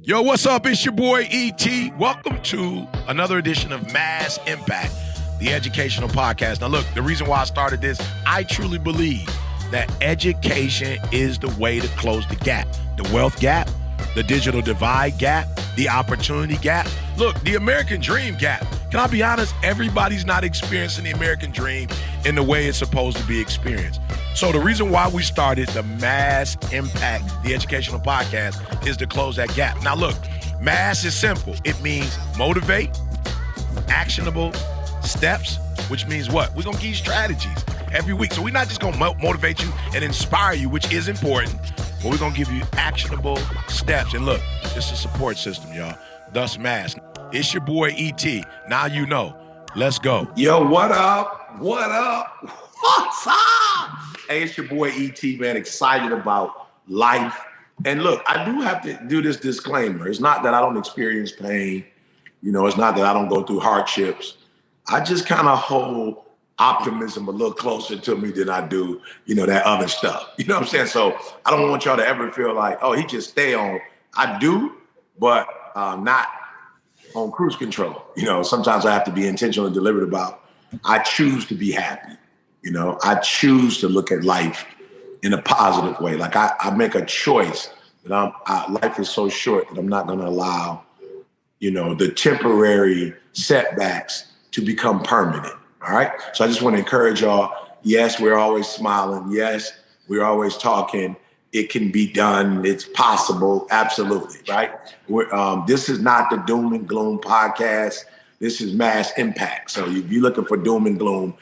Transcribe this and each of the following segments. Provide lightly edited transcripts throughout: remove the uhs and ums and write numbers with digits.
Yo, what's up? It's your boy E.T. Welcome to another edition of Mass Impact, the educational podcast. Now, look, the reason why I started this, I truly believe that education is the way to close the gap, the wealth gap, the digital divide gap, the opportunity gap. Look, the American dream gap. Can I be honest? Everybody's not experiencing the American dream in the way it's supposed to be experienced. So the reason why we started the Mass Impact, the educational podcast, is to close that gap. Now look, mass is simple. It means motivate, actionable steps, which means what? We're going to give you strategies every week. So we're not just going to motivate you and inspire you, which is important, but we're going to give you actionable steps. And look, it's a support system, y'all. Thus Mass. It's your boy E.T. Now you know. Let's go. Yo, what up? What up? What's up? Hey, it's your boy E.T., man. Excited about life. And look, I do have to do this disclaimer. It's not that I don't experience pain. You know, it's not that I don't go through hardships. I just kind of hold optimism a little closer to me than I do, you know, that other stuff. You know what I'm saying? So I don't want y'all to ever feel like, oh, he just stay on. I do, but not on cruise control. You know, sometimes I have to be intentional and deliberate about, I choose to be happy. You know, I choose to look at life in a positive way. Like I make a choice that life is so short that I'm not going to allow, you know, the temporary setbacks to become permanent. All right. So I just want to encourage y'all. Yes, we're always smiling. Yes, we're always talking. It can be done. It's possible. Absolutely. Right. This is not the doom and gloom podcast. This is Mass Impact. So if you're looking for doom and gloom,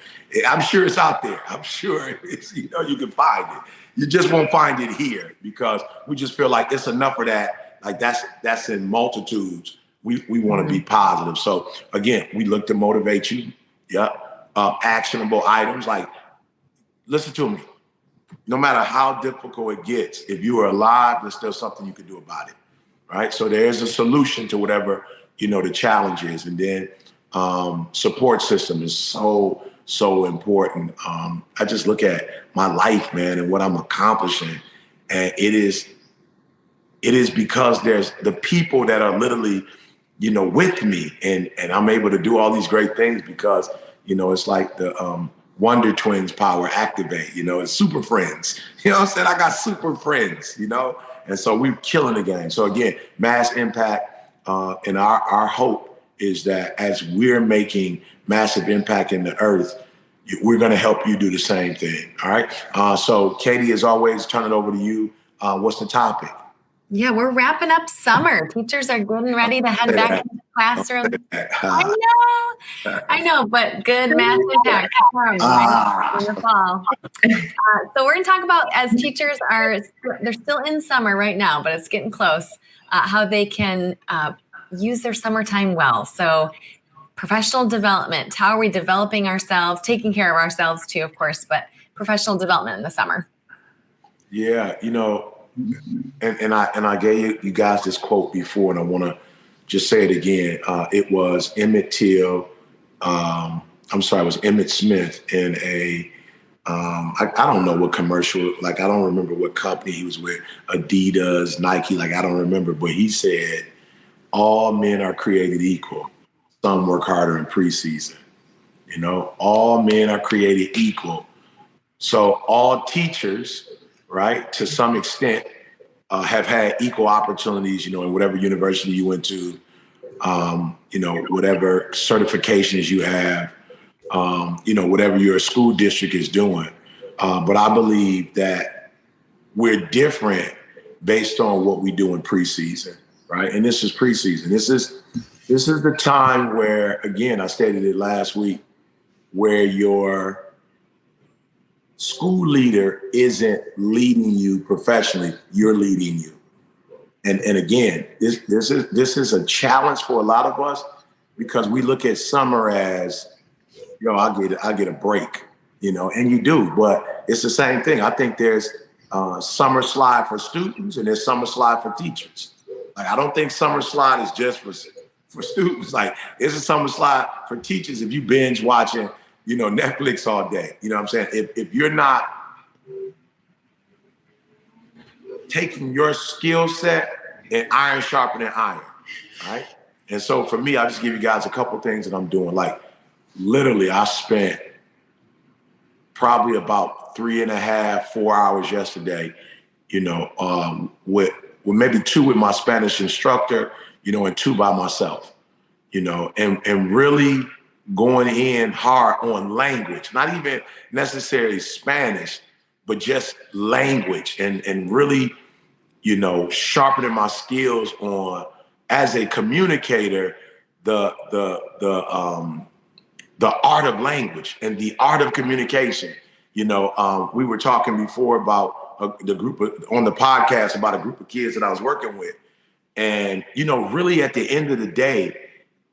I'm sure it's out there. I'm sure it's, you know, you can find it. You just won't find it here because we just feel like it's enough of that. Like that's in multitudes. We want to be positive. So again, we look to motivate you. Yep. Actionable items. Like, listen to me. No matter how difficult it gets, if you are alive, there's still something you can do about it. Right. So there's a solution to whatever, you know, the challenge is. And then support system is so important. I just look at my life, man, and what I'm accomplishing. And it is because there's the people that are literally, you know, with me and I'm able to do all these great things because, you know, it's like the Wonder Twins power activate, you know, it's super friends. You know what I'm saying? I got super friends, you know, and so we're killing the game. So again, Mass Impact, and our hope is that as we're making massive impact in the earth, we're going to help you do the same thing. All right. So Katie, as always, turn it over to you. What's the topic? Yeah, we're wrapping up summer. Teachers are getting ready to head back into the classroom. I know, but good Mass Impact in the fall. So we're going to talk about, as teachers they're still in summer right now, but it's getting close, how they can use their summertime well. So professional development, how are we developing ourselves, taking care of ourselves too, of course, but professional development in the summer. Yeah, you know, and I gave you guys this quote before, and I want to just say it again. It was Emmett Smith in I don't know what commercial, like I don't remember what company he was with, Adidas, Nike, like I don't remember, but he said, all men are created equal. Some work harder in preseason. You know, all men are created equal. So all teachers, right, to some extent, have had equal opportunities, you know, in whatever university you went to, you know, whatever certifications you have, you know, whatever your school district is doing. But I believe that we're different based on what we do in preseason, right? And this is preseason. This is the time where, again, I stated it last week, where your school leader isn't leading you professionally, you're leading you. And again, this is a challenge for a lot of us because we look at summer as, yo, I get a break, you know, and you do, but it's the same thing. I think there's summer slide for students and there's summer slide for teachers. Like, I don't think summer slide is just for students. Like, it's a summer slide for teachers if you binge watching, you know, Netflix all day. You know what I'm saying? If you're not taking your skill set and iron sharpening iron, right? And so for me, I'll just give you guys a couple things that I'm doing. Like literally, I spent probably about 3.5, 4 hours yesterday, with maybe 2 with my Spanish instructor, and 2 by myself, and really going in hard on language, not even necessarily Spanish, but just language and really, sharpening my skills on as a communicator, the art of language and the art of communication. We were talking before about on the podcast about a group of kids that I was working with. And, really at the end of the day,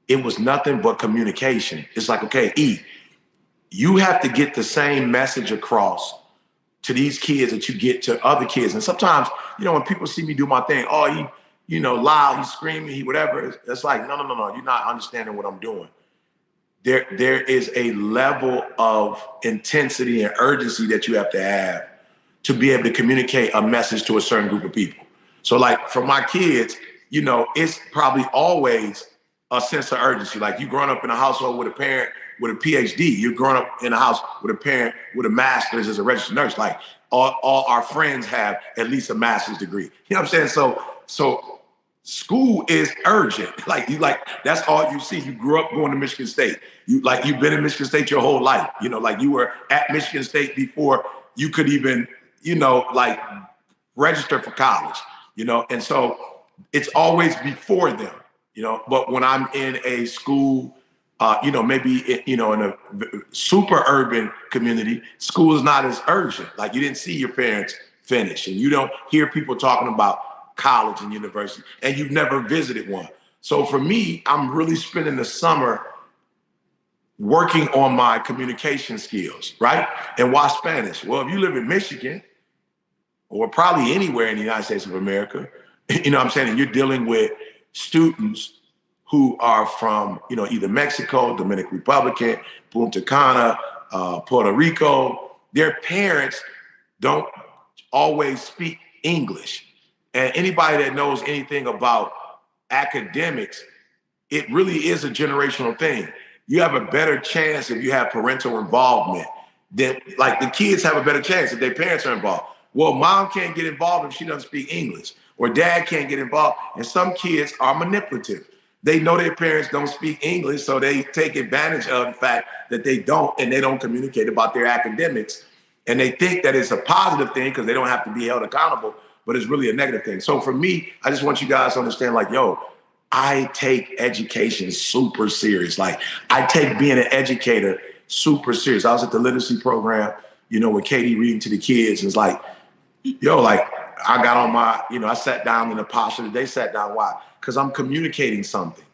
it was nothing but communication. It's like, okay, you have to get the same message across to these kids that you get to other kids. And sometimes, when people see me do my thing, oh, loud, he's screaming, he whatever. It's like, no, you're not understanding what I'm doing. There is a level of intensity and urgency that you have to be able to communicate a message to a certain group of people. So like for my kids, it's probably always a sense of urgency. Like you growing up in a household with a parent with a PhD, you're growing up in a house with a parent with a master's as a registered nurse. Like all our friends have at least a master's degree. You know what I'm saying? So school is urgent. That's all you see. You grew up going to Michigan State. You've been in Michigan State your whole life. You were at Michigan State before you could even, register for college, and so it's always before them, but when I'm in a school, maybe, in a super urban community, school is not as urgent. Like you didn't see your parents finish and you don't hear people talking about college and university and you've never visited one. So for me, I'm really spending the summer working on my communication skills, right? And why Spanish? Well, if you live in Michigan or probably anywhere in the United States of America, what I'm saying, and you're dealing with students who are from, either Mexico, Dominican Republic, Punta Cana, Puerto Rico, their parents don't always speak English. And anybody that knows anything about academics, it really is a generational thing. You have a better chance if you have parental involvement. Then, like the kids have a better chance if their parents are involved. Well, mom can't get involved if she doesn't speak English, or dad can't get involved. And some kids are manipulative. They know their parents don't speak English, so they take advantage of the fact that they don't, and they don't communicate about their academics. And they think that it's a positive thing because they don't have to be held accountable, but it's really a negative thing. So for me, I just want you guys to understand, I take education super serious. Like I take being an educator super serious. I was at the literacy program, with Katie reading to the kids. And it's like, I got on my, I sat down in the posture that they sat down. Why? Because I'm communicating something.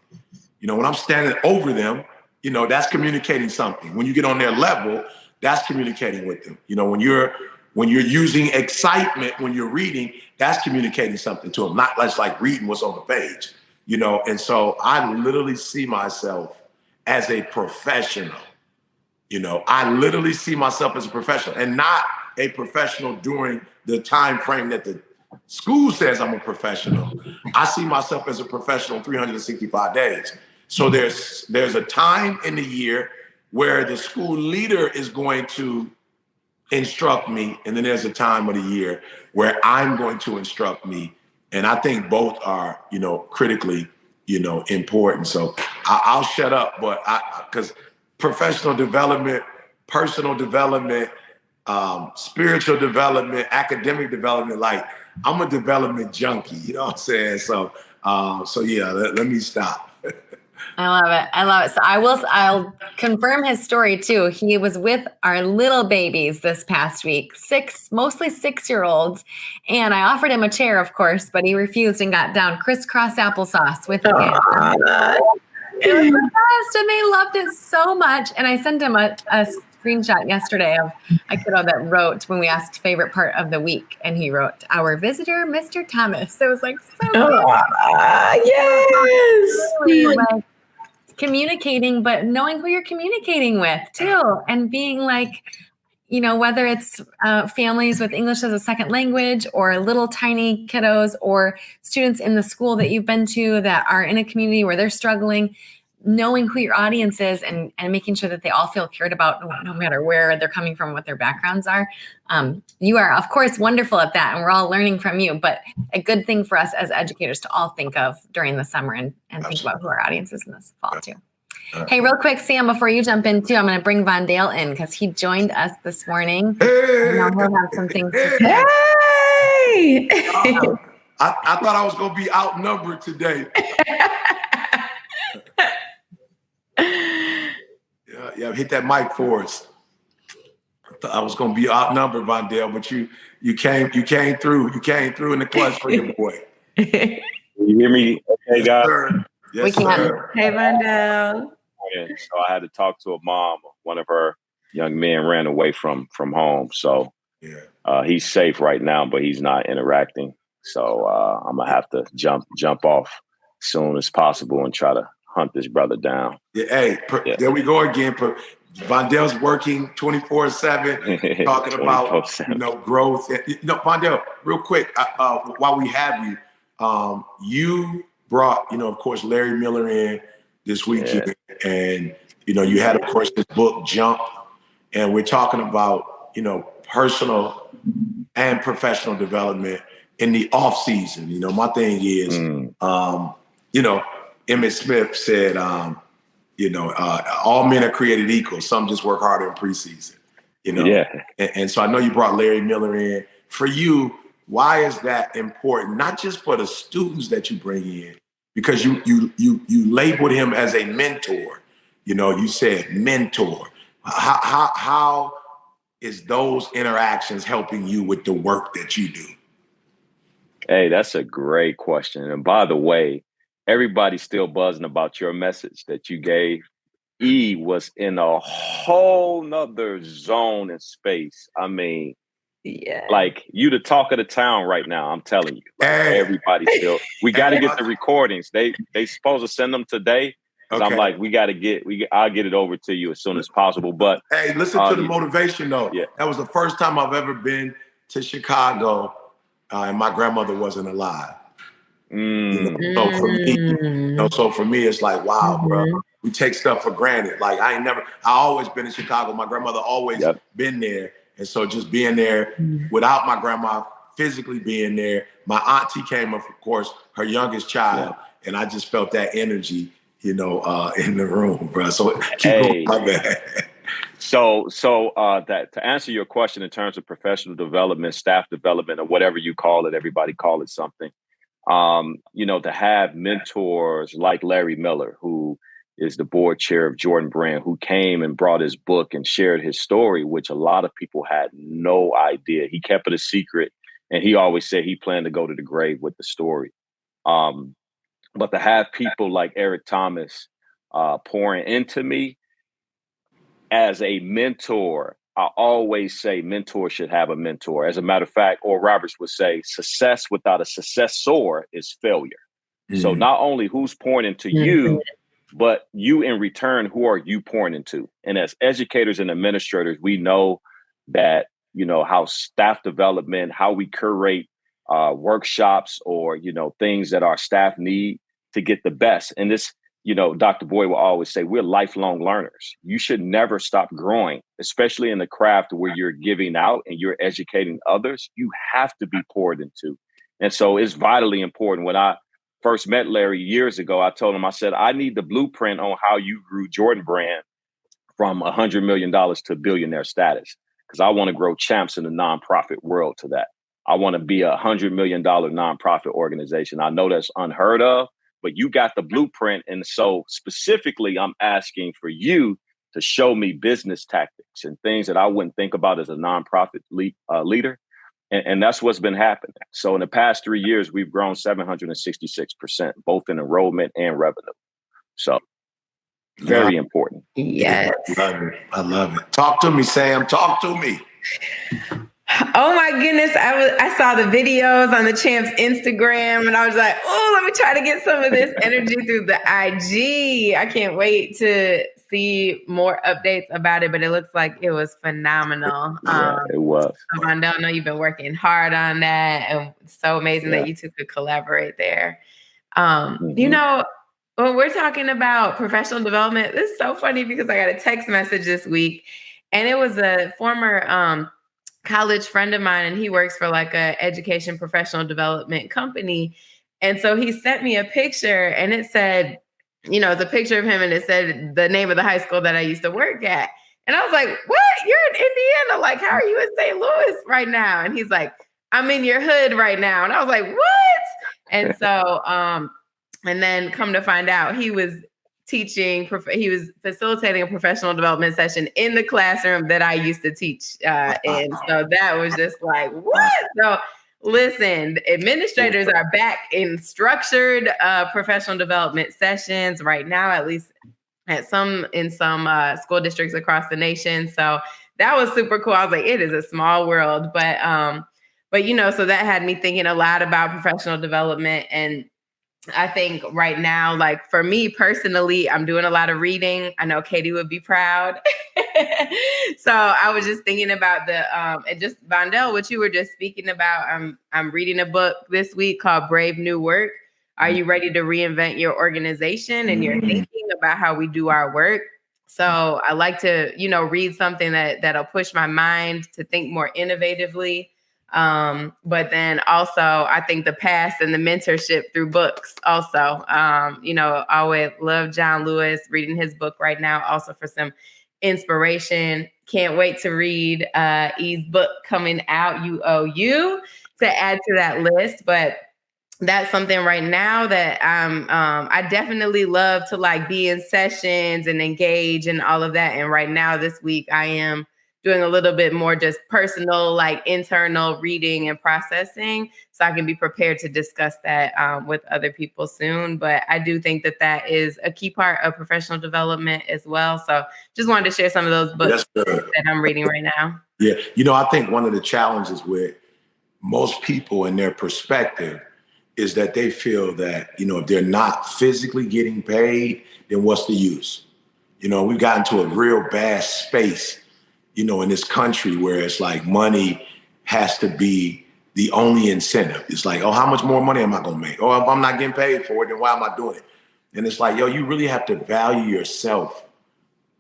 When I'm standing over them, that's communicating something. When you get on their level, that's communicating with them. When you're using excitement when you're reading, that's communicating something to them. Not just like reading what's on the page, And so I literally see myself as a professional. I literally see myself as a professional, and not a professional during the time frame that the school says I'm a professional. I see myself as a professional 365 days. So there's a time in the year where the school leader is going to instruct me, and then there's a time of the year where I'm going to instruct me. And I think both are, critically, important. So I'll shut up, but because professional development, personal development, spiritual development, academic development, I'm a development junkie, you know what I'm saying? So yeah, let me stop. I love it. So I'll confirm his story too. He was with our little babies this past week, mostly 6-year-olds. And I offered him a chair, of course, but he refused and got down crisscross applesauce with the kids. It was the best, and they loved it so much. And I sent him a screenshot yesterday of a kiddo that wrote when we asked favorite part of the week, and he wrote, "Our visitor, Mr. Thomas." So it was like so yes, really, communicating, but knowing who you're communicating with too, and being like, whether it's families with English as a second language or little tiny kiddos or students in the school that you've been to that are in a community where they're struggling, knowing who your audience is and making sure that they all feel cared about no matter where they're coming from, what their backgrounds are. You are, of course, wonderful at that, and we're all learning from you, but a good thing for us as educators to all think of during the summer and think about who our audience is in this fall too. Hey, real quick, Sam, before you jump in too, I'm going to bring Vondale in because he joined us this morning. Hey. Now he'll have some things to say. Hey! I thought I was going to be outnumbered today. Yeah, hit that mic for us. I thought I was going to be outnumbered, Vondale, but you came through. You came through in the clutch for your boy. You hear me? Okay, Yes, guys. sir. Yes, We can. sir. Hey, Vondale. So I had to talk to a mom. One of her young men ran away from home. So he's safe right now, but he's not interacting. So I'm going to have to jump off as soon as possible and try to hunt this brother down. Yeah, there we go again. Vondale's working 24/7, talking about 24/7. growth. Vondale, real quick, while we have you, you brought of course Larry Miller in this weekend, and you had of course this book Jump, and we're talking about personal and professional development in the off season. My thing is, Emmett Smith said, all men are created equal. Some just work harder in preseason, And so I know you brought Larry Miller in. For you, why is that important? Not just for the students that you bring in, because you labeled him as a mentor. You said mentor. How is those interactions helping you with the work that you do? Hey, that's a great question. And by the way, everybody's still buzzing about your message that you gave. E was in a whole nother zone and space. I mean, like you the talk of the town right now. I'm telling you, everybody still. We got to get the recordings. They supposed to send them today. Okay. I'm like, I'll get it over to you as soon as possible. But hey, listen to the motivation though. Yeah. That was the first time I've ever been to Chicago, and my grandmother wasn't alive. So for me, it's like, wow, bro, we take stuff for granted. Like I always been in Chicago. My grandmother always been there. And so just being there without my grandma physically being there, my auntie came up, of course, her youngest child. And I just felt that energy, in the room, bro. So keep going, my bad. So that to answer your question in terms of professional development, staff development, or whatever you call it, everybody call it something. To have mentors like Larry Miller, who is the board chair of Jordan Brand, who came and brought his book and shared his story, which a lot of people had no idea. He kept it a secret, and he always said he planned to go to the grave with the story. But to have people like Eric Thomas pouring into me as a mentor, I always say mentors should have a mentor. As a matter of fact, Oral Roberts would say, success without a successor is failure. So not only who's pouring into you, but you in return, who are you pouring into? And as educators and administrators, we know that, how staff development, how we curate workshops or, things that our staff need to get the best. And this, Dr. Boyd will always say, we're lifelong learners. You should never stop growing, especially in the craft where you're giving out and you're educating others. You have to be poured into. And so it's vitally important. When I first met Larry years ago, I told him, I said, I need the blueprint on how you grew Jordan Brand from $100 million to billionaire status, because I want to grow champs in the nonprofit world to that. I want to be a $100 million nonprofit organization. I know that's unheard of, but you got the blueprint. And so specifically, I'm asking for you to show me business tactics and things that I wouldn't think about as a nonprofit leader. And that's what's been happening. So in the past 3 years, we've grown 766%, both in enrollment and revenue. So very important. Yes. I love it. Talk to me, Sam. Talk to me. Oh my goodness. I saw the videos on the champ's Instagram and I was like, oh, let me try to get some of this energy through the IG. I can't wait to see more updates about it, but it looks like it was phenomenal. Yeah, it was. Vondale, I know you've been working hard on that, and it's so amazing Yeah. that you two could collaborate there. Mhm. You know, when we're talking about professional development, this is so funny because I got a text message this week, and it was a former college friend of mine, and he works for like a education professional development company. And so he sent me a picture, and it said, you know, it's a picture of him, and it said the name of the high school that I used to work at. And I was like, what? You're in Indiana? Like, how are you in St. Louis right now? And he's like, I'm in your hood right now. And I was like, what? And so, and then come to find out, he was teaching, he was facilitating a professional development session in the classroom that I used to teach in. So that was just like, what? So listen, administrators are back in structured professional development sessions right now, at least in some school districts across the nation. So that was super cool. I was like, it is a small world, but you know, so that had me thinking a lot about professional development. And I think right now, like for me personally, I'm doing a lot of reading. I know Katie would be proud. So I was just thinking about and just Vondale, what you were just speaking about. I'm reading a book this week called Brave New Work. Are you ready to reinvent your organization and your thinking about how we do our work? So I like to, you know, read something that'll push my mind to think more innovatively. But then also I think the past and the mentorship through books also, you know, I always love John Lewis, reading his book right now, also for some inspiration. Can't wait to read E's book coming out, UOU, to add to that list. But that's something right now that I definitely love to like be in sessions and engage and all of that. And right now this week I am doing a little bit more just personal, like internal reading and processing, so I can be prepared to discuss that with other people soon. But I do think that that is a key part of professional development as well. So just wanted to share some of those books that I'm reading right now. Yeah, you know, I think one of the challenges with most people and their perspective is that they feel that, you know, if they're not physically getting paid, then what's the use? You know, we've gotten to a real bad space, you know, in this country where it's like money has to be the only incentive. It's like, oh, how much more money am I gonna make? Oh, if I'm not getting paid for it, then why am I doing it? And it's like, yo, you really have to value yourself,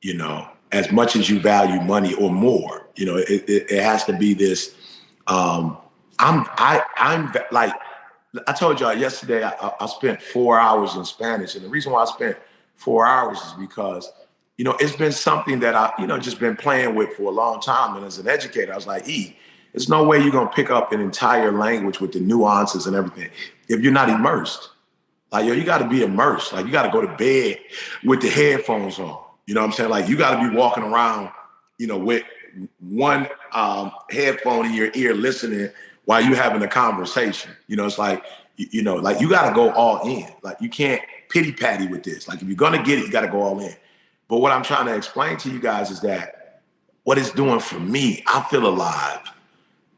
you know, as much as you value money or more. You know, it has to be this. I'm like, I told y'all yesterday, I spent 4 hours in Spanish. And the reason why I spent 4 hours is because, you know, it's been something that I, you know, just been playing with for a long time. And as an educator, I was like, there's no way you're going to pick up an entire language with the nuances and everything if you're not immersed. Like, yo, you got to be immersed. Like, you got to go to bed with the headphones on. You know what I'm saying? Like, you got to be walking around, you know, with one headphone in your ear listening while you having a conversation. You know, it's like, you know, like you got to go all in. Like, you can't pity patty with this. Like, if you're going to get it, you got to go all in. But what I'm trying to explain to you guys is that what it's doing for me, I feel alive.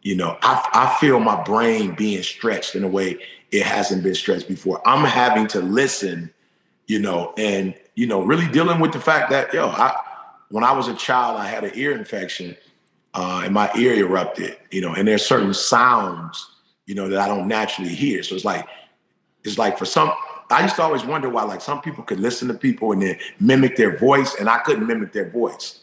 You know, I feel my brain being stretched in a way it hasn't been stretched before. I'm having to listen, you know, and, you know, really dealing with the fact that, yo, when I was a child, I had an ear infection and my ear erupted, you know, and there's certain sounds, you know, that I don't naturally hear. So it's like for some, I used to always wonder why, like, some people could listen to people and then mimic their voice, and I couldn't mimic their voice.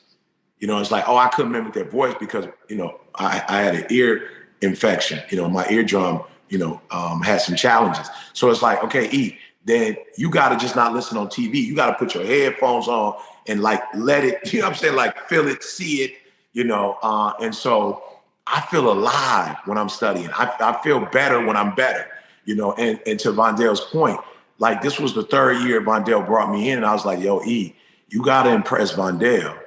You know, it's like, oh, I couldn't mimic their voice because, you know, I had an ear infection. You know, my eardrum, you know, had some challenges. So it's like, okay, then you got to just not listen on TV. You got to put your headphones on and like let it, you know what I'm saying? Like feel it, see it, you know. And so I feel alive when I'm studying. I feel better when I'm better, you know. And to Vondale's point, like this was the third year Vondale brought me in, and I was like, yo, you got to impress Vondale.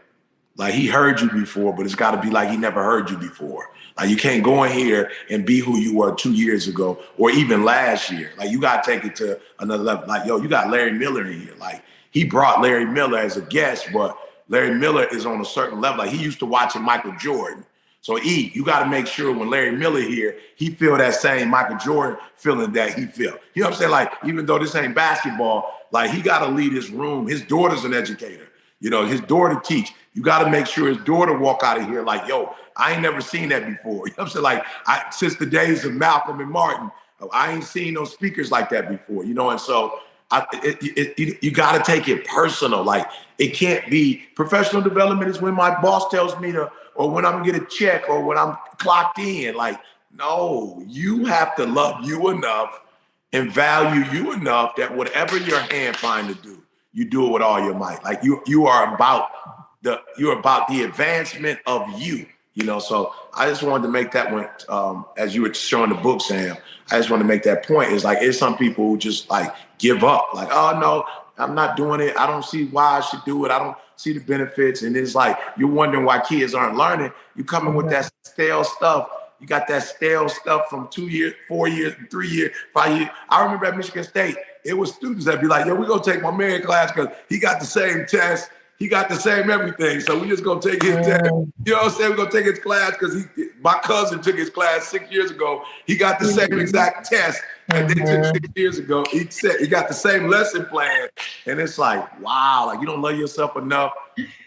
Like, he heard you before, but it's got to be like he never heard you before. Like, you can't go in here and be who you were 2 years ago or even last year. Like, you got to take it to another level. Like, yo, you got Larry Miller in here. Like, he brought Larry Miller as a guest, but Larry Miller is on a certain level. Like, he used to watching Michael Jordan. So E, you got to make sure when Larry Miller here, he feel that same Michael Jordan feeling that he feel. You know what I'm saying? Like, even though this ain't basketball, like he got to lead his room. His daughter's an educator. You know, his daughter teach. You got to make sure his daughter walk out of here like, yo, I ain't never seen that before. You know what I'm saying? Like, since the days of Malcolm and Martin, I ain't seen no speakers like that before, you know? And so you got to take it personal. Like, it can't be professional development is when my boss tells me to, or when I'm gonna get a check, or when I'm clocked in. Like, no, you have to love you enough and value you enough that whatever your hand find to do, you do it with all your might. Like, you are about the advancement of you. You know, so I just wanted to make that one, as you were showing the book, Sam, I just wanted to make that point. It's like, it's some people who just like give up, like, oh no, I'm not doing it. I don't see why I should do it. I don't see the benefits. And it's like, you're wondering why kids aren't learning. You coming with that stale stuff. You got that stale stuff from 2 years, 4 years, 3 years, 5 years. I remember at Michigan State, it was students that be like, yo, we're gonna take my man class because he got the same test. He got the same everything, so we just gonna take his test. You know what I'm saying? We're gonna take his class because my cousin took his class 6 years ago. He got the same exact test that they took 6 years ago. He said he got the same lesson plan, and it's like, wow, like you don't love yourself enough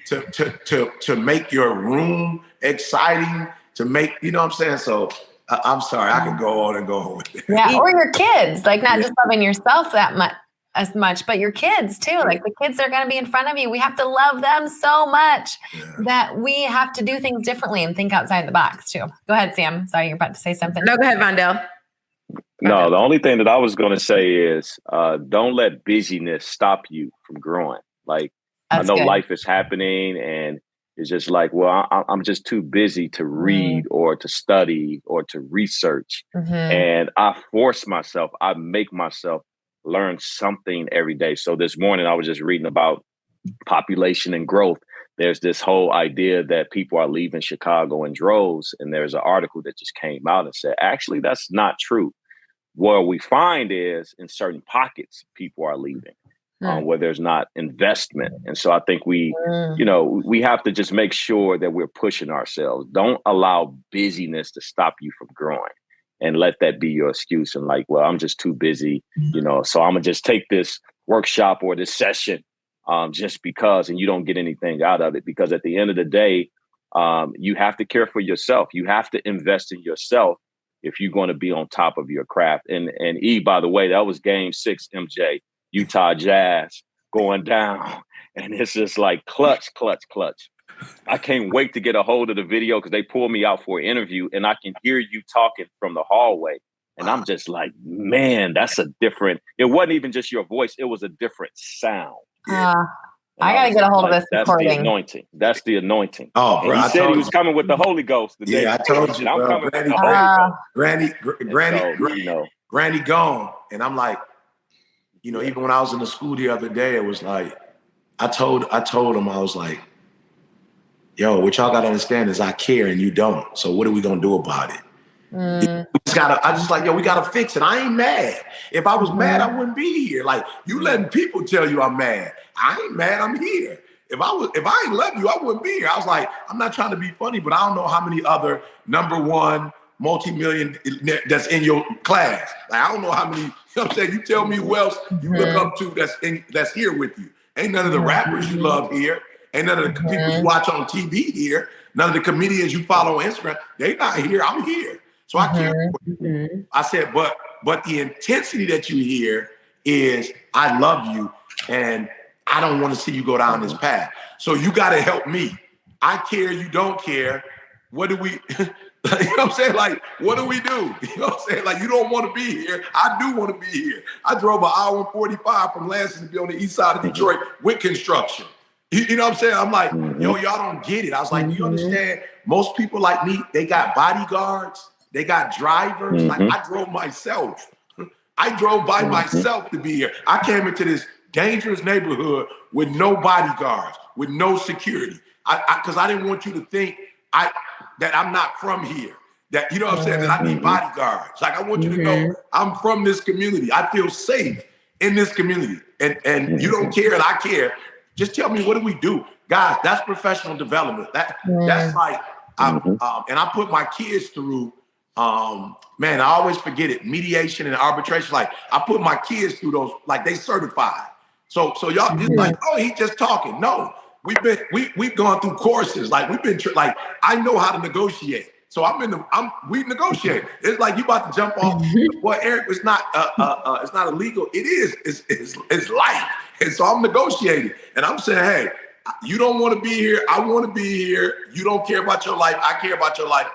to make your room exciting, to make, you know what I'm saying? So I'm sorry, I could go on and go on with it. Yeah, or your kids, like not just loving yourself that much. As much, but your kids too. Like the kids that are going to be in front of you, we have to love them so much that we have to do things differently and think outside the box too. Go ahead, Sam. Sorry, you're about to say something. No, go ahead, Vondale. No, the only thing that I was going to say is don't let busyness stop you from growing. Like, I know life is happening and it's just like, well, I'm just too busy to read or to study or to research. And I force myself, I make myself learn something every day. So this morning I was just reading about population and growth. There's this whole idea that people are leaving Chicago in droves. And there's an article that just came out and said, actually, that's not true. What we find is in certain pockets, people are leaving where there's not investment. And so I think we have to just make sure that we're pushing ourselves. Don't allow busyness to stop you from growing. And let that be your excuse. And like, well, I'm just too busy, so I'm gonna just take this workshop or this session just because, and you don't get anything out of it. Because at the end of the day, you have to care for yourself. You have to invest in yourself if you're going to be on top of your craft. And E, by the way, that was Game 6, MJ, Utah Jazz going down. And it's just like clutch. I can't wait to get a hold of the video because they pulled me out for an interview and I can hear you talking from the hallway. And I'm just like, man, that's a different, it wasn't even just your voice. It was a different sound. I got to get a hold of this recording. That's the anointing. That's the anointing. Oh, bro, he said he was coming with the Holy Ghost today. Yeah, I told you, I'm bro. coming with the Holy Granny, Granny gone. And I'm like, even when I was in the school the other day, it was like, I told him, I was like, yo, what y'all got to understand is I care and you don't. So what are we going to do about it? We got to fix it. I ain't mad. If I was mad, I wouldn't be here. Like, you letting people tell you I'm mad. I ain't mad. I'm here. If I ain't love you, I wouldn't be here. I was like, I'm not trying to be funny, but I don't know how many other #1 multi-million that's in your class. Like, I don't know how many, you know what I'm saying? You tell me who else you look up to that's here with you. Ain't none of the rappers you love here. Ain't none of the people you watch on TV here. None of the comedians you follow on Instagram. They not here. I'm here. So I care for you. I said, but the intensity that you hear is I love you and I don't want to see you go down this path. So you got to help me. I care. You don't care. What do we, you know what I'm saying? Like, what do we do? You know what I'm saying? Like, you don't want to be here. I do want to be here. I drove an hour and 45 from Lansing to be on the east side of Detroit with construction. You know what I'm saying? I'm like, yo, y'all don't get it. I was like, do you understand? Most people like me, they got bodyguards. They got drivers. Like, I drove myself. I drove by myself to be here. I came into this dangerous neighborhood with no bodyguards, with no security. Because I didn't want you to think that I'm not from here. That, you know what I'm saying? That I need bodyguards. Like, I want you to know I'm from this community. I feel safe in this community. And you don't care and I care. Just tell me, what do we do? Guys, that's professional development. That's like, And I put my kids through, man, I always forget it, mediation and arbitration. Like I put my kids through those, like they certified. So y'all just like, oh, he just talking. No, we've gone through courses. Like we've been, like, I know how to negotiate. So we negotiate. It's like you about to jump off. Boy, Eric, it's not illegal. It is. It's life. And so I'm negotiating, and I'm saying, hey, you don't want to be here. I want to be here. You don't care about your life. I care about your life.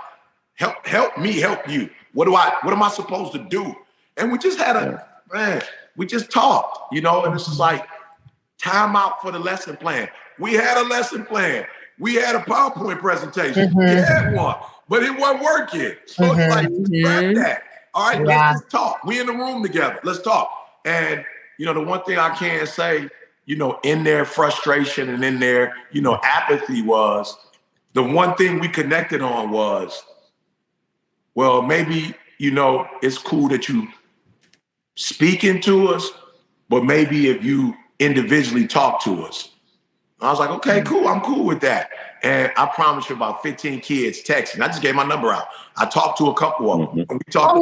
Help me help you. What am I supposed to do? And we just had we just talked, and it's just like time out for the lesson plan. We had a lesson plan. We had a PowerPoint presentation. We had one, but it wasn't working. So it's like, scrap that. All right, let's just talk. We in the room together. Let's talk. And, the one thing I can say, in their frustration and in their, apathy was, the one thing we connected on was, well, maybe, it's cool that you speaking to us, but maybe if you individually talk to us. I was like, okay, cool. I'm cool with that. And I promise you about 15 kids texting. I just gave my number out. I talked to a couple of them. And we talked.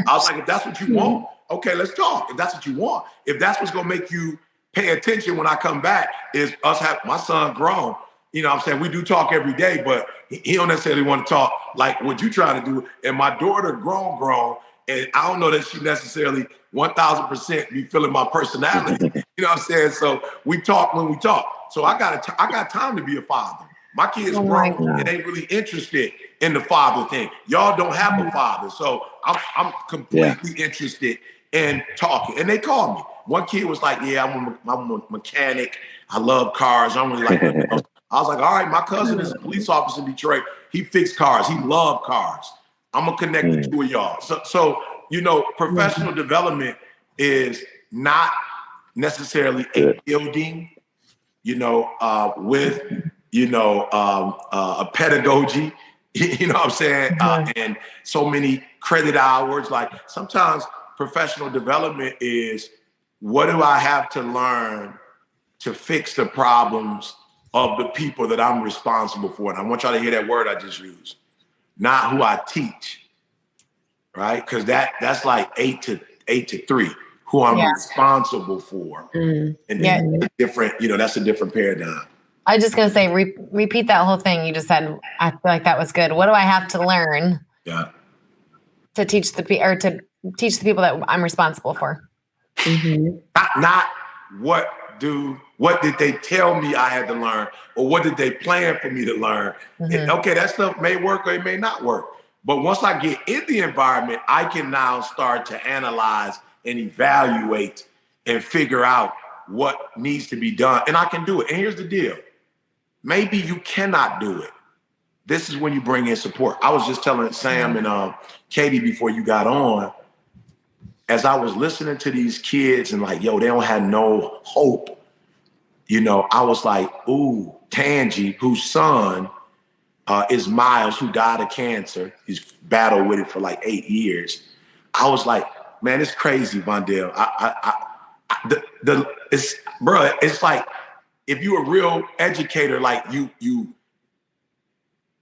I was like, if that's what you want, okay, let's talk. If that's what you want, if that's what's going to make you pay attention when I come back, is us have my son grown. What I'm saying? We do talk every day, but he don't necessarily want to talk like what you trying to do. And my daughter grown. And I don't know that she necessarily 1000% be feeling my personality. You know what I'm saying? So we talk when we talk. So I got time to be a father. My kids grown and they really interested in the father thing. Y'all don't have a father. So I'm completely interested in talking. And they called me. One kid was like, yeah, I'm a mechanic. I love cars. I'm really like, I was like, all right, my cousin is a police officer in Detroit. He fixed cars. He loved cars. I'm going to connect the two of y'all. So professional development is not necessarily a building, with, a pedagogy, what I'm saying? And so many credit hours. Like sometimes professional development is, what do I have to learn to fix the problems of the people that I'm responsible for? And I want y'all to hear that word I just used. Not who I teach, right? Because that's like 8 to 3, who I'm responsible for. And then different, that's a different paradigm. I was just going to say, repeat that whole thing you just said. I feel like that was good. What do I have to learn to teach the people that I'm responsible for? Not what did they tell me I had to learn, or what did they plan for me to learn? Okay, that stuff may work or it may not work. But once I get in the environment, I can now start to analyze and evaluate and figure out what needs to be done. And I can do it. And here's the deal. Maybe you cannot do it. This is when you bring in support. I was just telling Sam and Katie before you got on, as I was listening to these kids and like, yo, they don't have no hope. I was like, ooh, Tangi, whose son is Miles, who died of cancer. He's battled with it for like 8 years. I was like, man, it's crazy, Vondale. It's like, if you're a real educator, like you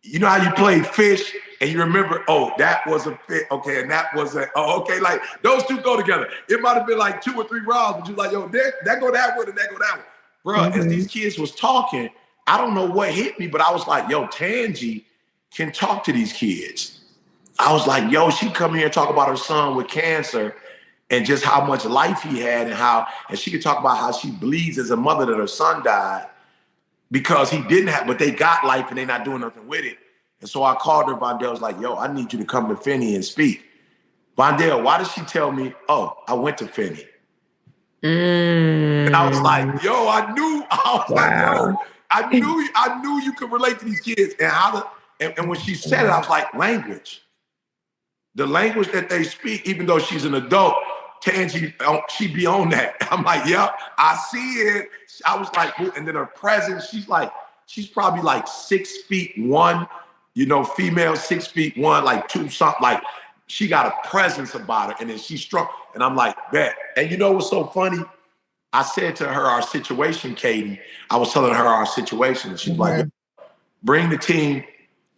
know how you play fish and you remember, oh, that was a fish, okay, and that was okay, like those two go together. It might have been like 2 or 3 rounds, but you're like, yo, that go that way and that go that way. Bro, as these kids was talking, I don't know what hit me, but I was like, yo, Tangi can talk to these kids. I was like, yo, she come here and talk about her son with cancer and just how much life he had and she could talk about how she bleeds as a mother that her son died because he didn't have, but they got life and they're not doing nothing with it. And so I called her, Vondale was like, yo, I need you to come to Finney and speak. Vondale, why did she tell me, oh, I went to Finney? And I was like, yo, I knew you could relate to these kids. And when she said it, I was like, language. The language that they speak, even though she's an adult, Tangi, she be on that. I'm like, yep, I see it. I was like, and then her presence, she's probably like 6'1", female 6'1", like 2 something, like she got a presence about her, and then she's strong. And I'm like, bet. And you know what's so funny? I said to her, our situation, Katie, I was telling her our situation, and she's like, bring the team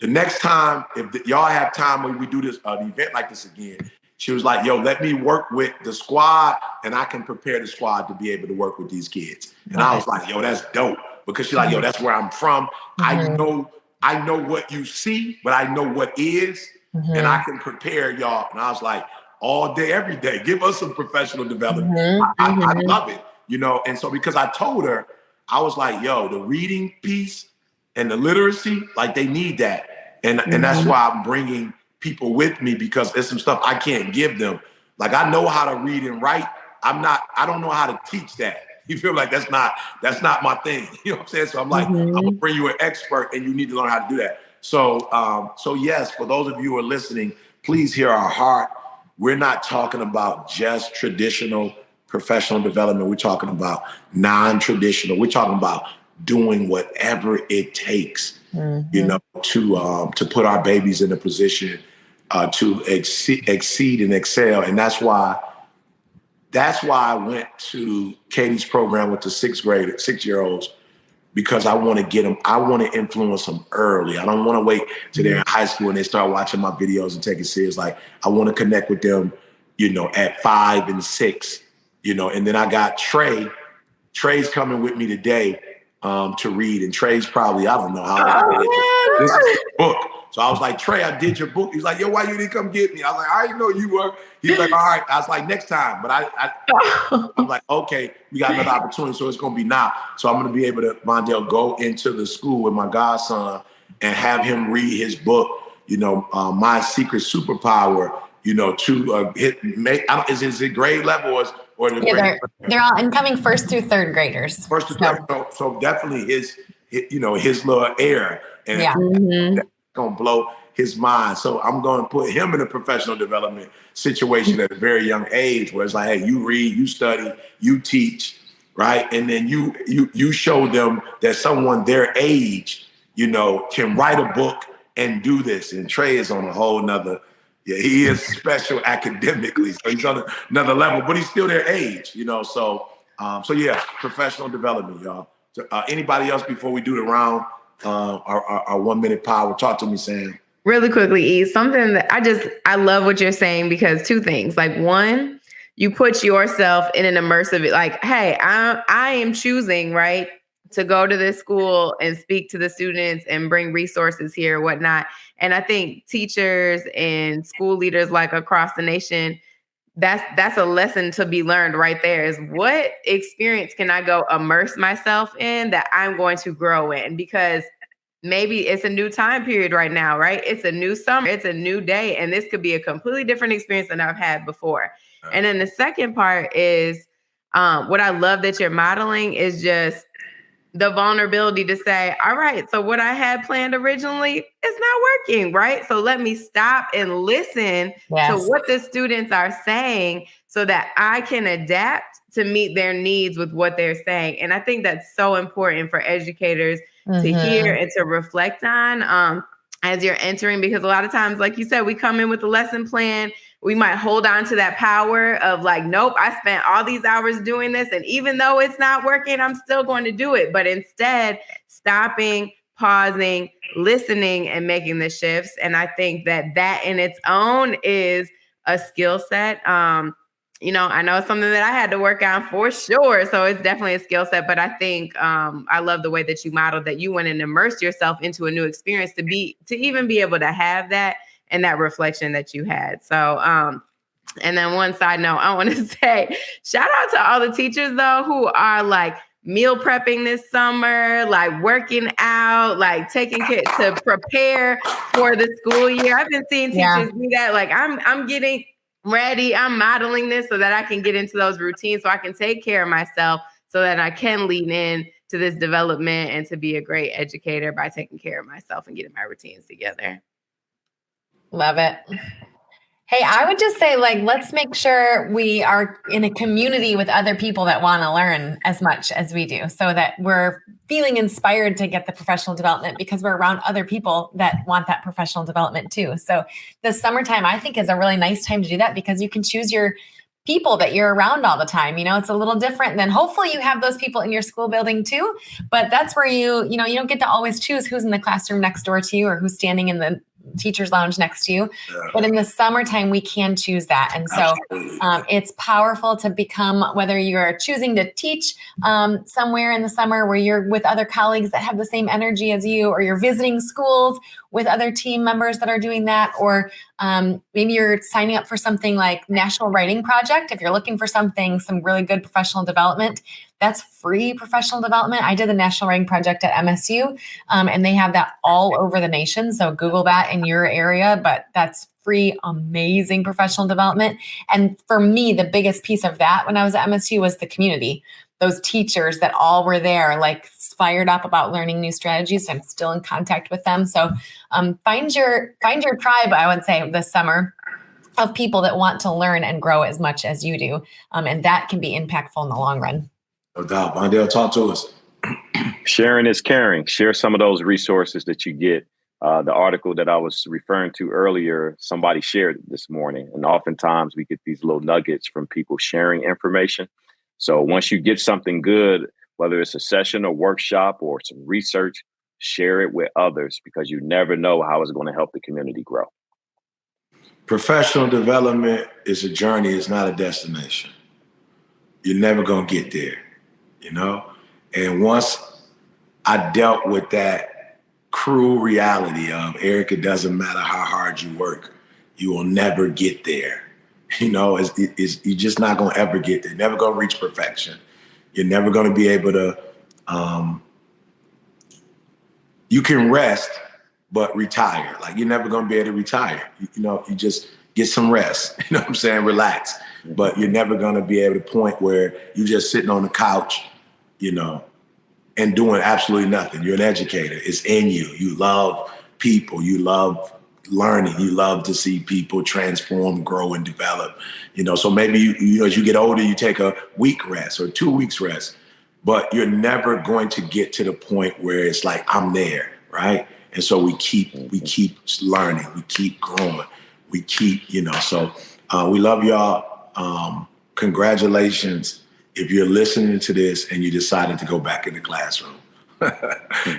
the next time, if y'all have time when we do this an event like this again, she was like, yo, let me work with the squad and I can prepare the squad to be able to work with these kids. And I was like, yo, that's dope. Because she's like, yo, that's where I'm from. I know what you see, but I know what is, and I can prepare y'all. And I was like, all day, every day, give us some professional development. I love it, you know? And so because I told her, I was like, yo, the reading piece and the literacy, like they need that. And that's why I'm bringing people with me, because there's some stuff I can't give them. Like I know how to read and write. I don't know how to teach that. You feel like that's not my thing. You know what I'm saying? So I'm like, I'm gonna bring you an expert and you need to learn how to do that. So yes, for those of you who are listening, please hear our heart. We're not talking about just traditional professional development. We're talking about non-traditional. We're talking about doing whatever it takes, you know, to put our babies in a position to exceed and excel. And that's why I went to Katie's program with the 6-year-olds, because I want to get them, I want to influence them early. I don't want to wait till they're in high school and they start watching my videos and take it serious. Like I want to connect with them, you know, at 5 and 6, you know. And then I got Trey. Trey's coming with me today to read. And Trey's probably, I don't know how old it is. This is a book. So I was like, Trey, I did your book. He's like, yo, why you didn't come get me? I was like, I didn't know you were. He's like, all right. I was like, next time. But I'm like, okay, we got another opportunity, so it's going to be now. So I'm going to be able to, Vondale, go into the school with my godson and have him read his book, you know, My Secret Superpower, you know, to is it grade level or the grade? They're all incoming 1st through 3rd graders. First to third. So definitely his little air. And that's going to blow his mind. So I'm going to put him in a professional development situation at a very young age, where it's like, hey, you read, you study, you teach, right? And then you show them that someone their age, you know, can write a book and do this. And Trey is on a whole nother, he is special academically. So he's on another level, but he's still their age, you know? So yeah, professional development, y'all. So, anybody else before we do the round, our 1 minute power? Talk to me, Sam. Really quickly, E, something that I love what you're saying, because 2 things. Like, one, you put yourself in an immersive, like, hey, I am choosing, right, to go to this school and speak to the students and bring resources here, whatnot. And I think teachers and school leaders, like across the nation, that's a lesson to be learned right there, is what experience can I go immerse myself in that I'm going to grow in? Because maybe it's a new time period right now, right? It's a new summer, it's a new day, and this could be a completely different experience than I've had before. And then the second part is what I love that you're modeling is just the vulnerability to say, all right, so what I had planned originally is not working, right? So let me stop and listen to what the students are saying so that I can adapt to meet their needs with what they're saying. And I think that's so important for educators to hear and to reflect on as you're entering, because a lot of times, like you said, we come in with a lesson plan. We might hold on to that power of like, nope, I spent all these hours doing this, and even though it's not working, I'm still going to do it. But instead, stopping, pausing, listening, and making the shifts. And I think that in its own is a skill set. You know, I know it's something that I had to work on for sure. So it's definitely a skill set. But I think I love the way that you modeled that you went and immersed yourself into a new experience to even be able to have that and that reflection that you had. So, and then one side note, I want to say, shout out to all the teachers though, who are like meal prepping this summer, like working out, like taking care to prepare for the school year. I've been seeing teachers do that. Like I'm getting ready. I'm modeling this so that I can get into those routines, so I can take care of myself, so that I can lean in to this development and to be a great educator by taking care of myself and getting my routines together. Love it. Hey, I would just say, like, let's make sure we are in a community with other people that want to learn as much as we do, so that we're feeling inspired to get the professional development because we're around other people that want that professional development too. So the summertime, I think, is a really nice time to do that, because you can choose your people that you're around all the time. It's a little different than, hopefully you have those people in your school building too, but that's where you don't get to always choose who's in the classroom next door to you or who's standing in the teacher's lounge next to you. But in the summertime, we can choose that. And so it's powerful to become, whether you're choosing to teach somewhere in the summer where you're with other colleagues that have the same energy as you, or you're visiting schools with other team members that are doing that, or maybe you're signing up for something like National Writing Project. If you're looking for some really good professional development, that's free professional development. I did the National Writing Project at MSU, and they have that all over the nation. So Google that in your area, but that's free, amazing professional development. And for me, the biggest piece of that when I was at MSU was the community. Those teachers that all were there, like fired up about learning new strategies. I'm still in contact with them. So find your tribe, I would say, this summer, of people that want to learn and grow as much as you do. And that can be impactful in the long run. No doubt. Vondale, talk to us. Sharing is caring. Share some of those resources that you get. The article that I was referring to earlier, somebody shared it this morning. And oftentimes we get these little nuggets from people sharing information. So once you get something good, whether it's a session or workshop or some research, share it with others, because you never know how it's going to help the community grow. Professional development is a journey. It's not a destination. You're never going to get there, And once I dealt with that cruel reality of, Eric, it doesn't matter how hard you work, you will never get there. You're just not going to ever get there. You're never going to reach perfection. You're never going to be able to, you can rest, but retire. Like, you're never going to be able to retire. You just get some rest, relax. But you're never going to be able to point where you're just sitting on the couch, and doing absolutely nothing. You're an educator. It's in you. You love people. You love learning. You love to see people transform, grow, and develop. So maybe as you get older, you take a week rest or 2 weeks rest, but you're never going to get to the point where it's like, I'm there, right? And so we keep learning, we keep growing, we keep, so we love y'all. Congratulations if you're listening to this and you decided to go back in the classroom.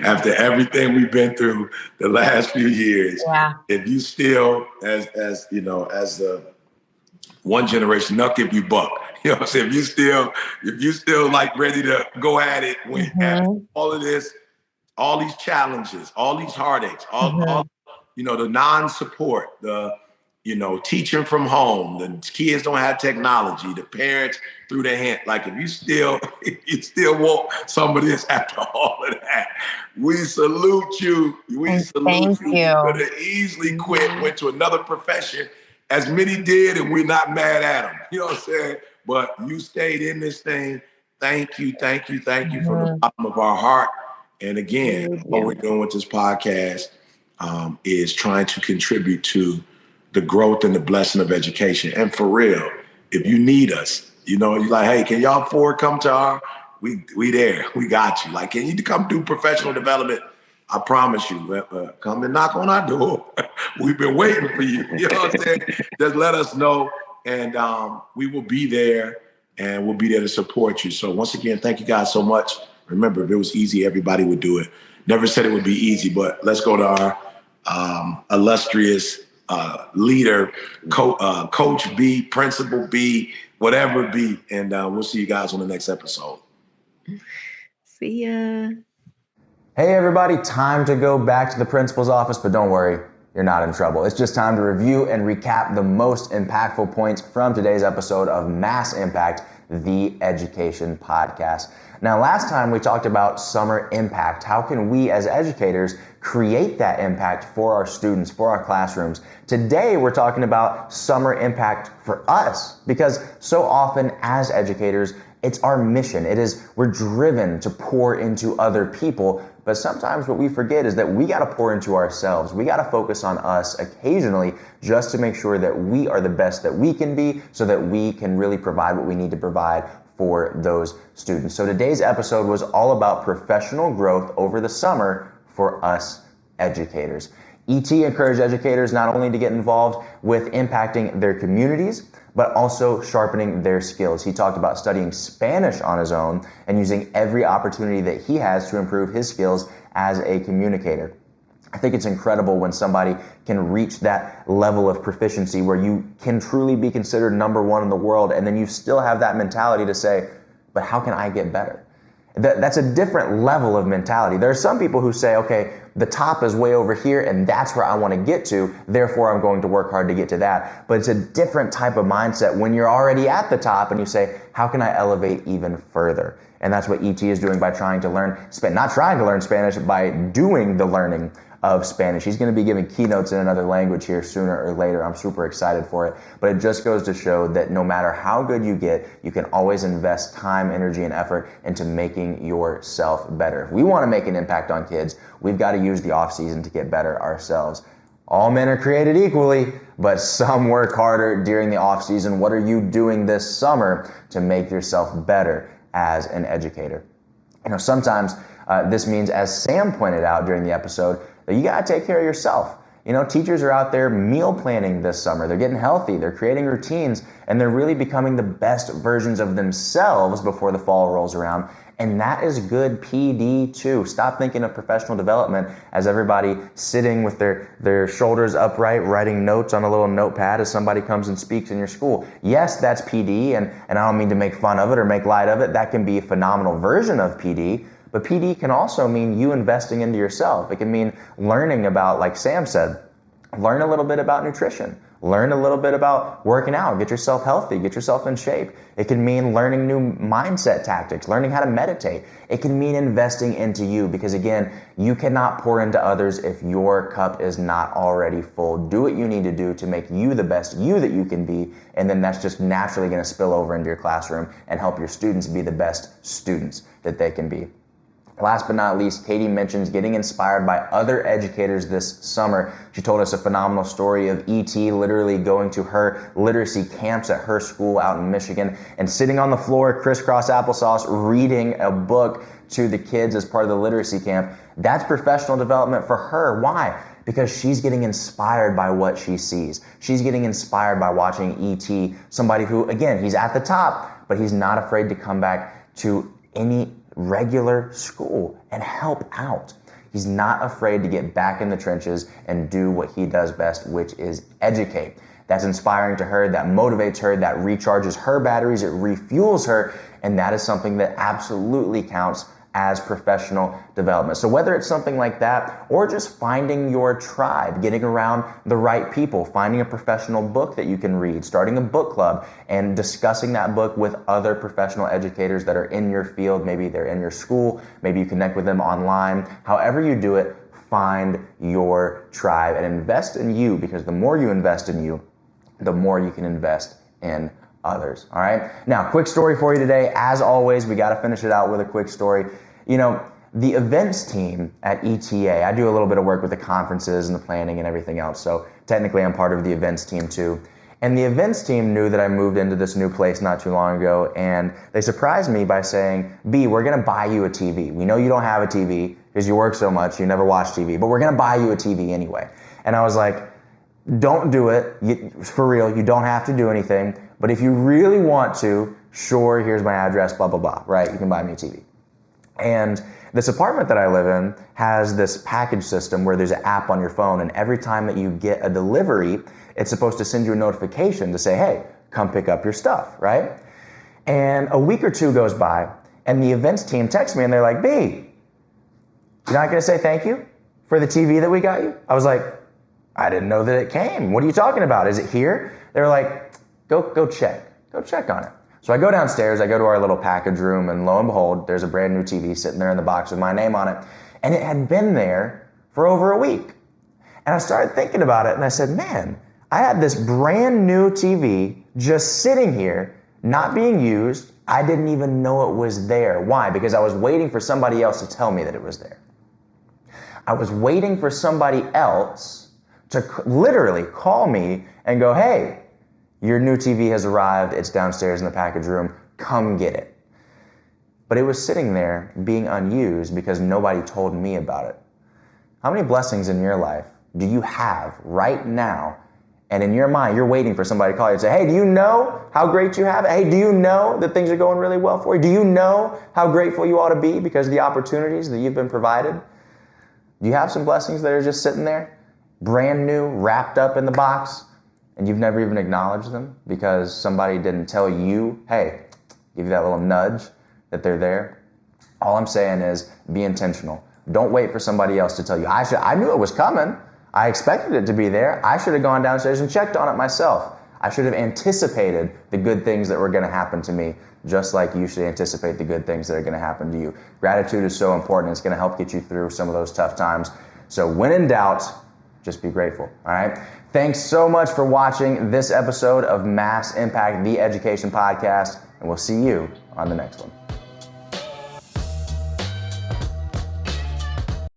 After everything we've been through the last few years, if you still, as the one generation, knuck if you buck. What I'm saying? If you still like ready to go at it when after all of this, all these challenges, all these heartaches, all the non-support, the teaching from home, the kids don't have technology, the parents threw their hand. Like, if you still want some of this after all of that, we salute you. We salute you. You could have easily quit, went to another profession, as many did, and we're not mad at them. You know what I'm saying? But you stayed in this thing. Thank you from the bottom of our heart. And again, what we're doing with this podcast is trying to contribute to the growth and the blessing of education. And for real, if you need us, you're like, hey, can y'all 4 come to our, we there, we got you. Like, can you come do professional development? I promise you, come and knock on our door. We've been waiting for you. You know what I'm saying? Just let us know, and we will be there, and we'll be there to support you. So once again, thank you guys so much. Remember, if it was easy, everybody would do it. Never said it would be easy, but let's go to our illustrious leader, Coach B, Principal B, whatever B, and we'll see you guys on the next episode. See ya. Hey everybody, time to go back to the principal's office, but don't worry, you're not in trouble. It's just time to review and recap the most impactful points from today's episode of Mass Impact, the Education Podcast. Now, last time we talked about summer impact. How can we as educators create that impact for our students, for our classrooms? Today, we're talking about summer impact for us, because so often as educators, it's our mission. We're driven to pour into other people, but sometimes what we forget is that we got to pour into ourselves. We got to focus on us occasionally just to make sure that we are the best that we can be, so that we can really provide what we need to provide for those students. So today's episode was all about professional growth over the summer for us educators. ET encouraged educators not only to get involved with impacting their communities, but also sharpening their skills. He talked about studying Spanish on his own and using every opportunity that he has to improve his skills as a communicator. I think it's incredible when somebody can reach that level of proficiency where you can truly be considered number one in the world, and then you still have that mentality to say, but how can I get better? That's a different level of mentality. There are some people who say, okay, the top is way over here and that's where I want to get to, therefore I'm going to work hard to get to that. But it's a different type of mindset when you're already at the top and you say, how can I elevate even further? And that's what ET is doing by trying to learn, not trying to learn Spanish, by doing the learning of Spanish. He's going to be giving keynotes in another language here sooner or later. I'm super excited for it. But it just goes to show that no matter how good you get, you can always invest time, energy, and effort into making yourself better. If we want to make an impact on kids, we've got to use the off season to get better ourselves. All men are created equally, but some work harder during the off season. What are you doing this summer to make yourself better as an educator? Sometimes this means, as Sam pointed out during the episode, that you got to take care of yourself. Teachers are out there meal planning this summer. They're getting healthy. They're creating routines, and they're really becoming the best versions of themselves before the fall rolls around. And that is good PD too. Stop thinking of professional development as everybody sitting with their shoulders upright, writing notes on a little notepad as somebody comes and speaks in your school. Yes, that's PD, and I don't mean to make fun of it or make light of it. That can be a phenomenal version of PD. But PD can also mean you investing into yourself. It can mean learning about, like Sam said, learn a little bit about nutrition. Learn a little bit about working out. Get yourself healthy. Get yourself in shape. It can mean learning new mindset tactics, learning how to meditate. It can mean investing into you because, again, you cannot pour into others if your cup is not already full. Do what you need to do to make you the best you that you can be, and then that's just naturally going to spill over into your classroom and help your students be the best students that they can be. Last but not least, Katie mentions getting inspired by other educators this summer. She told us a phenomenal story of ET literally going to her literacy camps at her school out in Michigan and sitting on the floor, crisscross applesauce, reading a book to the kids as part of the literacy camp. That's professional development for her. Why? Because she's getting inspired by what she sees. She's getting inspired by watching ET, somebody who, again, he's at the top, but he's not afraid to come back to any regular school and help out. He's not afraid to get back in the trenches and do what he does best, which is educate. That's inspiring to her, that motivates her, that recharges her batteries, it refuels her, and that is something that absolutely counts as professional development. So whether it's something like that or just finding your tribe, getting around the right people, finding a professional book that you can read, starting a book club and discussing that book with other professional educators that are in your field, maybe they're in your school, maybe you connect with them online. However you do it, find your tribe and invest in you, because the more you invest in you, the more you can invest in others. All right. Now, quick story for you today. As always, we got to finish it out with a quick story. The events team at ETA, I do a little bit of work with the conferences and the planning and everything else. So technically I'm part of the events team too. And the events team knew that I moved into this new place not too long ago. And they surprised me by saying, B, we're going to buy you a TV. We know you don't have a TV because you work so much. You never watch TV, but we're going to buy you a TV anyway. And I was like, don't do it. For real. You don't have to do anything. But if you really want to, sure, here's my address, blah, blah, blah, right? You can buy me a TV. And this apartment that I live in has this package system where there's an app on your phone, and every time that you get a delivery, it's supposed to send you a notification to say, hey, come pick up your stuff, right? And a week or two goes by, and the events team texts me, and they're like, B, you're not going to say thank you for the TV that we got you? I was like, I didn't know that it came. What are you talking about? Is it here? They were like, go check. Go check on it. So I go downstairs, I go to our little package room, and lo and behold, there's a brand new TV sitting there in the box with my name on it. And it had been there for over a week. And I started thinking about it, and I said, man, I had this brand new TV just sitting here, not being used. I didn't even know it was there. Why? Because I was waiting for somebody else to tell me that it was there. I was waiting for somebody else to literally call me and go, hey, your new TV has arrived. It's downstairs in the package room. Come get it. But it was sitting there being unused because nobody told me about it. How many blessings in your life do you have right now? And in your mind, you're waiting for somebody to call you and say, hey, do you know how great you have it? Hey, do you know that things are going really well for you? Do you know how grateful you ought to be because of the opportunities that you've been provided? Do you have some blessings that are just sitting there, brand new, wrapped up in the box, and you've never even acknowledged them because somebody didn't tell you, hey, give you that little nudge that they're there? All I'm saying is be intentional. Don't wait for somebody else to tell you. I knew it was coming. I expected it to be there. I should have gone downstairs and checked on it myself. I should have anticipated the good things that were going to happen to me, just like you should anticipate the good things that are going to happen to you. Gratitude is so important. It's going to help get you through some of those tough times. So when in doubt, just be grateful. All right. Thanks so much for watching this episode of Mass Impact, the Education Podcast, and we'll see you on the next one.